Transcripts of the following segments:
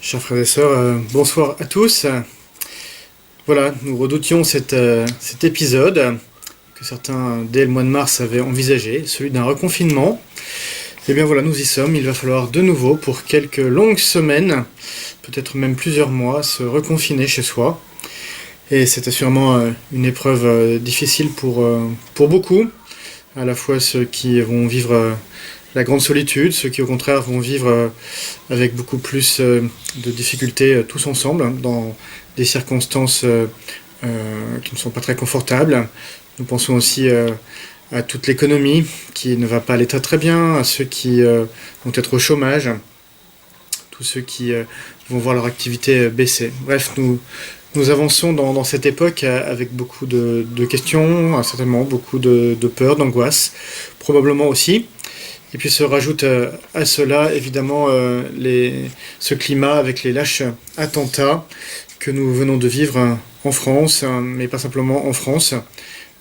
Chers frères et sœurs, bonsoir à tous. Voilà, nous redoutions cet épisode que certains, dès le mois de mars, avaient envisagé, celui d'un reconfinement. Et bien voilà, nous y sommes. Il va falloir de nouveau, pour quelques longues semaines, peut-être même plusieurs mois, se reconfiner chez soi. Et c'est assurément une épreuve difficile pour beaucoup, à la fois ceux qui vont vivre la grande solitude, ceux qui au contraire vont vivre avec beaucoup plus de difficultés tous ensemble, dans des circonstances qui ne sont pas très confortables. Nous pensons aussi à toute l'économie qui ne va pas aller très très bien, à ceux qui vont être au chômage, tous ceux qui vont voir leur activité baisser. Bref, nous avançons dans cette époque avec beaucoup de questions, certainement beaucoup de peur, d'angoisse, probablement aussi. Et puis se rajoute à cela, évidemment, ce climat avec les lâches attentats que nous venons de vivre en France, mais pas simplement en France.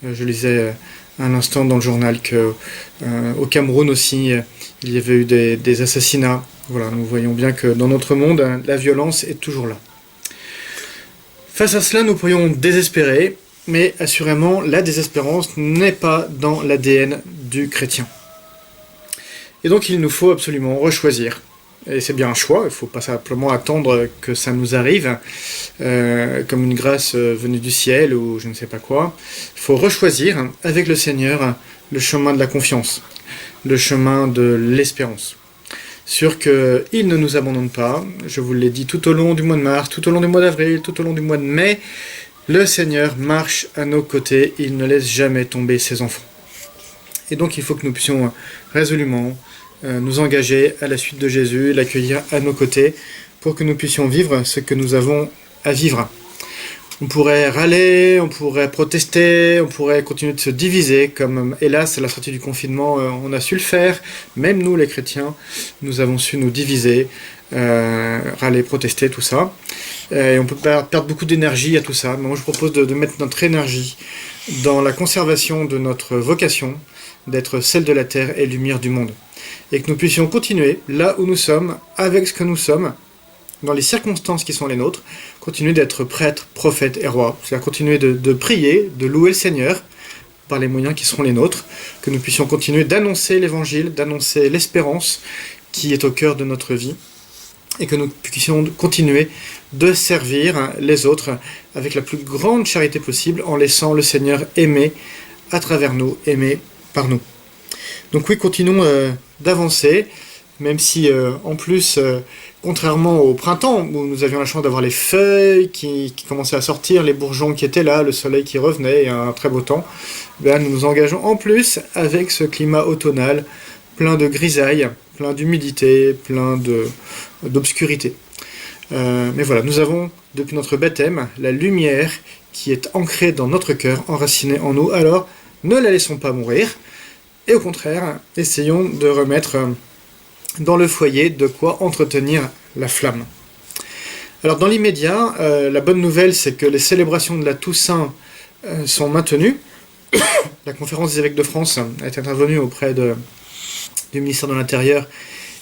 Je lisais à l'instant dans le journal qu'au Cameroun aussi, il y avait eu des assassinats. Voilà, nous voyons bien que dans notre monde, la violence est toujours là. Face à cela, nous pourrions désespérer, mais assurément, la désespérance n'est pas dans l'ADN du chrétien. Et donc il nous faut absolument rechoisir. Et c'est bien un choix, il ne faut pas simplement attendre que ça nous arrive, comme une grâce venue du ciel ou je ne sais pas quoi. Il faut rechoisir avec le Seigneur le chemin de la confiance, le chemin de l'espérance. Sûr qu'il ne nous abandonne pas, je vous l'ai dit tout au long du mois de mars, tout au long du mois d'avril, tout au long du mois de mai, le Seigneur marche à nos côtés, il ne laisse jamais tomber ses enfants. Et donc il faut que nous puissions résolument nous engager à la suite de Jésus, l'accueillir à nos côtés, pour que nous puissions vivre ce que nous avons à vivre. On pourrait râler, on pourrait protester, on pourrait continuer de se diviser, comme hélas à la sortie du confinement on a su le faire. Même nous les chrétiens, nous avons su nous diviser, râler, protester, tout ça. Et on peut perdre beaucoup d'énergie à tout ça. Mais moi je propose de mettre notre énergie dans la conservation de notre vocation, d'être celle de la terre et lumière du monde. Et que nous puissions continuer là où nous sommes, avec ce que nous sommes, dans les circonstances qui sont les nôtres, continuer d'être prêtres, prophètes et rois. C'est-à-dire continuer de prier, de louer le Seigneur par les moyens qui seront les nôtres, que nous puissions continuer d'annoncer l'évangile, d'annoncer l'espérance qui est au cœur de notre vie, et que nous puissions continuer de servir les autres avec la plus grande charité possible, en laissant le Seigneur aimer à travers nous, aimer par nous. Donc oui, continuons d'avancer, même si en plus, contrairement au printemps, où nous avions la chance d'avoir les feuilles qui commençaient à sortir, les bourgeons qui étaient là, le soleil qui revenait et un très beau temps, ben, nous nous engageons en plus avec ce climat automnal, plein de grisailles, plein d'humidité, plein d'obscurité. Mais voilà, nous avons, depuis notre baptême, la lumière qui est ancrée dans notre cœur, enracinée en nous, alors ne la laissons pas mourir, et au contraire, essayons de remettre dans le foyer de quoi entretenir la flamme. Alors dans l'immédiat, la bonne nouvelle, c'est que les célébrations de la Toussaint sont maintenues. La conférence des évêques de France a été intervenue auprès du ministère de l'Intérieur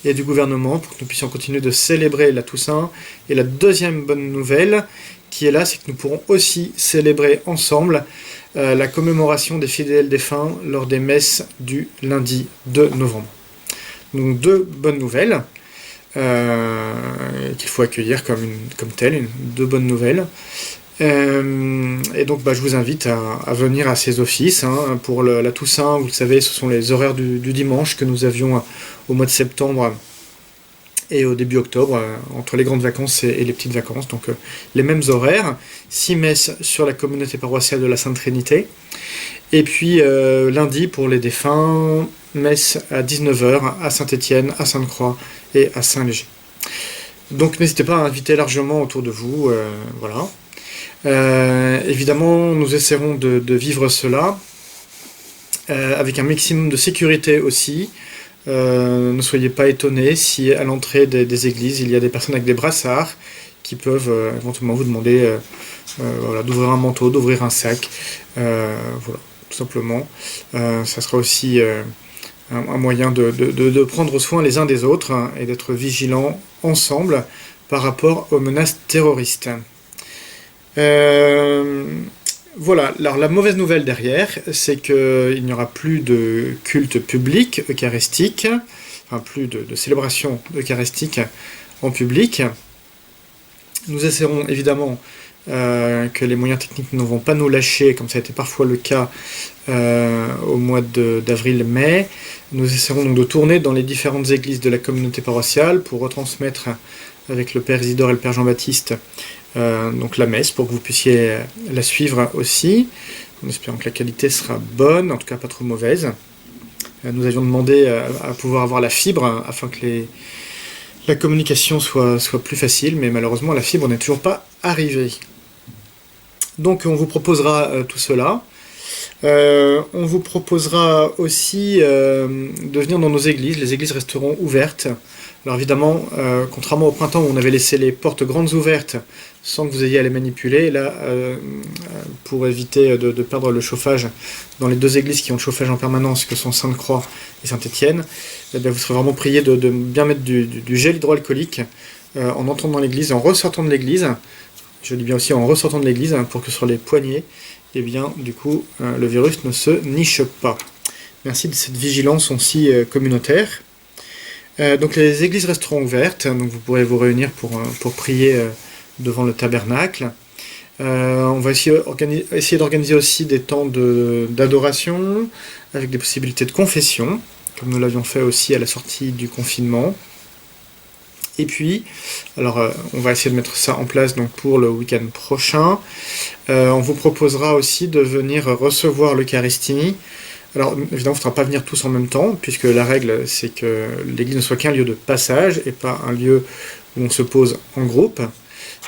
et du gouvernement pour que nous puissions continuer de célébrer la Toussaint. Et la deuxième bonne nouvelle qui est là, c'est que nous pourrons aussi célébrer ensemble la commémoration des fidèles défunts lors des messes du lundi 2 novembre. Donc deux bonnes nouvelles qu'il faut accueillir comme telles, deux bonnes nouvelles. Et donc je vous invite à venir à ces offices. Pour la Toussaint, vous le savez, ce sont les horaires du dimanche que nous avions au mois de septembre et au début octobre, entre les grandes vacances et les petites vacances. Donc les mêmes horaires, 6 messes sur la communauté paroissiale de la Sainte Trinité. Et puis lundi pour les défunts, messe à 19h à Saint-Étienne, à Sainte-Croix et à Saint-Léger. Donc n'hésitez pas à inviter largement autour de vous. Voilà. Évidemment, nous essaierons de vivre cela avec un maximum de sécurité aussi. Ne soyez pas étonnés si à l'entrée des églises il y a des personnes avec des brassards qui peuvent éventuellement vous demander d'ouvrir un manteau, d'ouvrir un sac, voilà, tout simplement. Ça sera aussi un moyen de prendre soin les uns des autres et d'être vigilants ensemble par rapport aux menaces terroristes. Voilà, alors la mauvaise nouvelle derrière, c'est qu'il n'y aura plus de culte public eucharistique, enfin plus de célébration eucharistique en public. Nous essaierons évidemment que les moyens techniques ne vont pas nous lâcher, comme ça a été parfois le cas au mois d'avril-mai. Nous essaierons donc de tourner dans les différentes églises de la communauté paroissiale pour retransmettre avec le Père Isidore et le Père Jean-Baptiste donc la messe, pour que vous puissiez la suivre aussi, en espérant que la qualité sera bonne, en tout cas pas trop mauvaise. Nous avions demandé à pouvoir avoir la fibre afin que la communication soit plus facile, mais malheureusement la fibre n'est toujours pas arrivée. Donc on vous proposera tout cela. On vous proposera aussi de venir dans nos églises. Les églises resteront ouvertes. Alors évidemment, contrairement au printemps où on avait laissé les portes grandes ouvertes sans que vous ayez à les manipuler, là, pour éviter de perdre le chauffage dans les deux églises qui ont le chauffage en permanence, que sont Sainte-Croix et Saint-Étienne, eh bien, vous serez vraiment prié de bien mettre du gel hydroalcoolique en entrant dans l'église, en ressortant de l'église. Je dis bien aussi en ressortant de l'église, pour que sur les poignets, eh bien, du coup, le virus ne se niche pas. Merci de cette vigilance aussi communautaire. Donc les églises resteront ouvertes, donc vous pourrez vous réunir pour prier devant le tabernacle. On va essayer d'organiser aussi des temps d'adoration, avec des possibilités de confession, comme nous l'avions fait aussi à la sortie du confinement. Et puis, alors on va essayer de mettre ça en place donc pour le week-end prochain. On vous proposera aussi de venir recevoir l'Eucharistie. Alors évidemment, il ne faudra pas venir tous en même temps, puisque la règle c'est que l'église ne soit qu'un lieu de passage et pas un lieu où on se pose en groupe.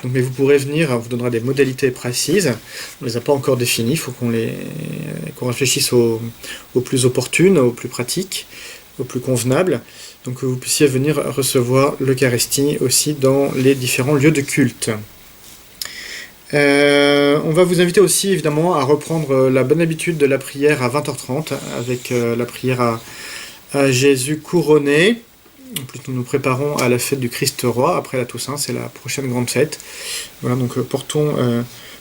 Donc, mais vous pourrez venir, on vous donnera des modalités précises. On ne les a pas encore définies, il faut qu'on réfléchisse aux plus opportunes, aux plus pratiques, aux plus convenables. Donc que vous puissiez venir recevoir l'Eucharistie aussi dans les différents lieux de culte. On va vous inviter aussi évidemment à reprendre la bonne habitude de la prière à 20h30 avec la prière à Jésus couronné. En plus, nous nous préparons à la fête du Christ roi après la Toussaint, c'est la prochaine grande fête. Voilà, donc portons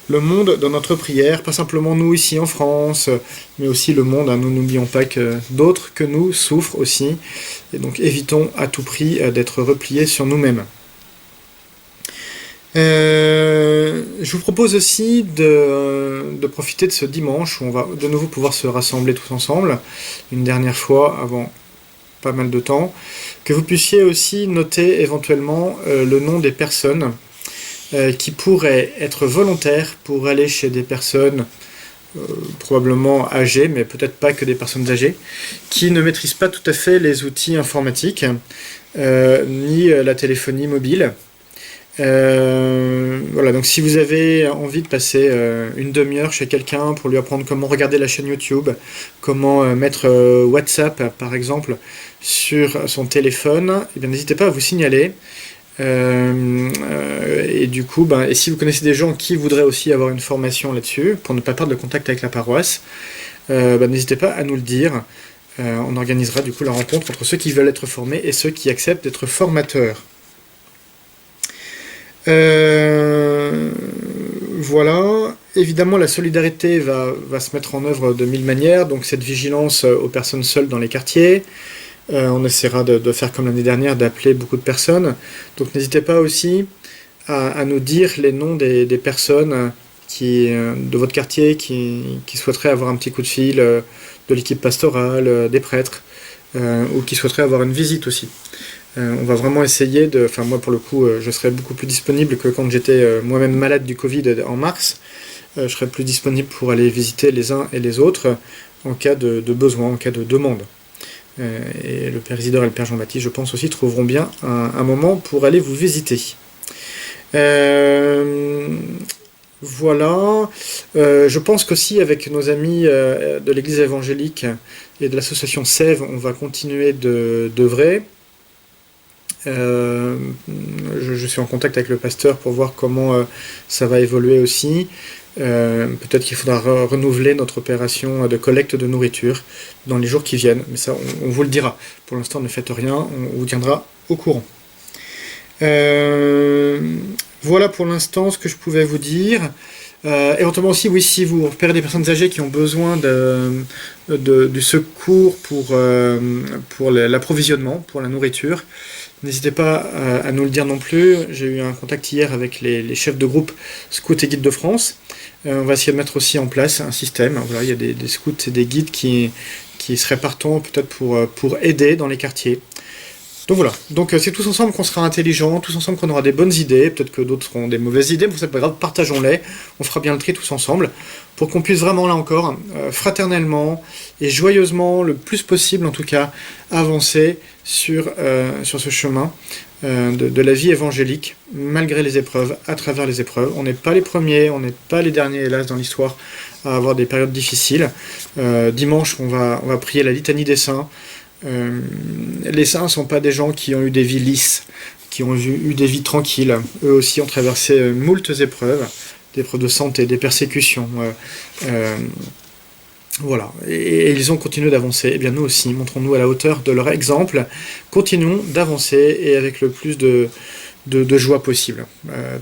le monde dans notre prière, pas simplement nous ici en France, mais aussi le monde. Nous n'oublions pas que d'autres que nous souffrent aussi, et donc évitons à tout prix d'être repliés sur nous-mêmes. Je vous propose aussi de profiter de ce dimanche où on va de nouveau pouvoir se rassembler tous ensemble, une dernière fois avant pas mal de temps, que vous puissiez aussi noter éventuellement le nom des personnes qui pourraient être volontaires pour aller chez des personnes probablement âgées, mais peut-être pas que des personnes âgées, qui ne maîtrisent pas tout à fait les outils informatiques, ni la téléphonie mobile. Voilà, donc si vous avez envie de passer une demi-heure chez quelqu'un pour lui apprendre comment regarder la chaîne YouTube, comment mettre WhatsApp par exemple sur son téléphone, eh bien n'hésitez pas à vous signaler. Et du coup, et si vous connaissez des gens qui voudraient aussi avoir une formation là-dessus, pour ne pas perdre le contact avec la paroisse, n'hésitez pas à nous le dire. On organisera du coup la rencontre entre ceux qui veulent être formés et ceux qui acceptent d'être formateurs. Voilà, évidemment la solidarité va se mettre en œuvre de mille manières, donc cette vigilance aux personnes seules dans les quartiers, on essaiera de faire comme l'année dernière, d'appeler beaucoup de personnes, donc n'hésitez pas aussi à nous dire les noms des personnes de votre quartier qui souhaiteraient avoir un petit coup de fil de l'équipe pastorale, des prêtres, ou qui souhaiteraient avoir une visite aussi. On va vraiment essayer moi pour le coup, je serai beaucoup plus disponible que quand j'étais moi-même malade du Covid en mars. Je serai plus disponible pour aller visiter les uns et les autres en cas de besoin, en cas de demande. Et le Père Isidore et le Père Jean-Baptiste, je pense aussi, trouveront bien un moment pour aller vous visiter. Voilà. Je pense qu'aussi avec nos amis de l'Église évangélique et de l'association Sève, on va continuer d'œuvrer. Je suis en contact avec le pasteur pour voir comment ça va évoluer aussi. Peut-être qu'il faudra renouveler notre opération de collecte de nourriture dans les jours qui viennent, mais ça on vous le dira. Pour l'instant ne faites rien, on vous tiendra au courant. Voilà pour l'instant ce que je pouvais vous dire. Éventuellement aussi, oui, si vous repérez des personnes âgées qui ont besoin du secours pour l'approvisionnement, pour la nourriture, n'hésitez pas à nous le dire non plus. J'ai eu un contact hier avec les chefs de groupe Scouts et Guides de France. On va essayer de mettre aussi en place un système. Voilà, il y a des scouts et des guides qui seraient partants peut-être pour aider dans les quartiers. Donc voilà, donc c'est tous ensemble qu'on sera intelligents, tous ensemble qu'on aura des bonnes idées, peut-être que d'autres auront des mauvaises idées, mais c'est pas grave, partageons-les, on fera bien le tri tous ensemble, pour qu'on puisse vraiment là encore, fraternellement et joyeusement, le plus possible en tout cas, avancer sur ce chemin de la vie évangélique, malgré les épreuves, à travers les épreuves. On n'est pas les premiers, on n'est pas les derniers, hélas, dans l'histoire, à avoir des périodes difficiles. Dimanche, on va prier la litanie des saints. Les saints ne sont pas des gens qui ont eu des vies lisses, qui ont eu des vies tranquilles. Eux aussi ont traversé moultes épreuves, des épreuves de santé, des persécutions. Voilà, et ils ont continué d'avancer. Et bien nous aussi, montrons-nous à la hauteur de leur exemple, continuons d'avancer et avec le plus de joie possible.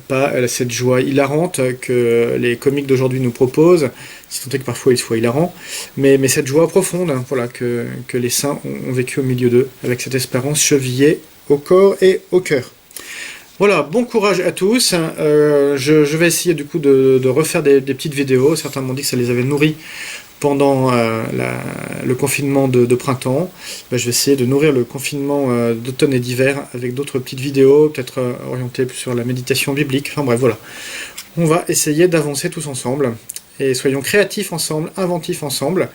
Pas cette joie hilarante que les comiques d'aujourd'hui nous proposent, si tant est que parfois ils soient hilarants, mais cette joie profonde, voilà, que les saints ont vécu au milieu d'eux, avec cette espérance chevillée au corps et au cœur. Voilà, bon courage à tous. Je vais essayer du coup de refaire des petites vidéos. Certains m'ont dit que ça les avait nourris pendant le confinement de printemps. Je vais essayer de nourrir le confinement d'automne et d'hiver avec d'autres petites vidéos, peut-être orientées plus sur la méditation biblique. Enfin bref, voilà. On va essayer d'avancer tous ensemble. Et soyons créatifs ensemble, inventifs ensemble.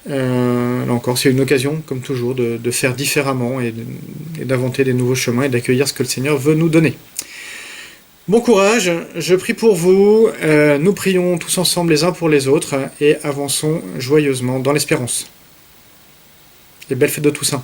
Là encore, c'est une occasion, comme toujours, de faire différemment et d'inventer des nouveaux chemins et d'accueillir ce que le Seigneur veut nous donner. Bon courage, je prie pour vous, nous prions tous ensemble les uns pour les autres et avançons joyeusement dans l'espérance. Et belle fête de Toussaint.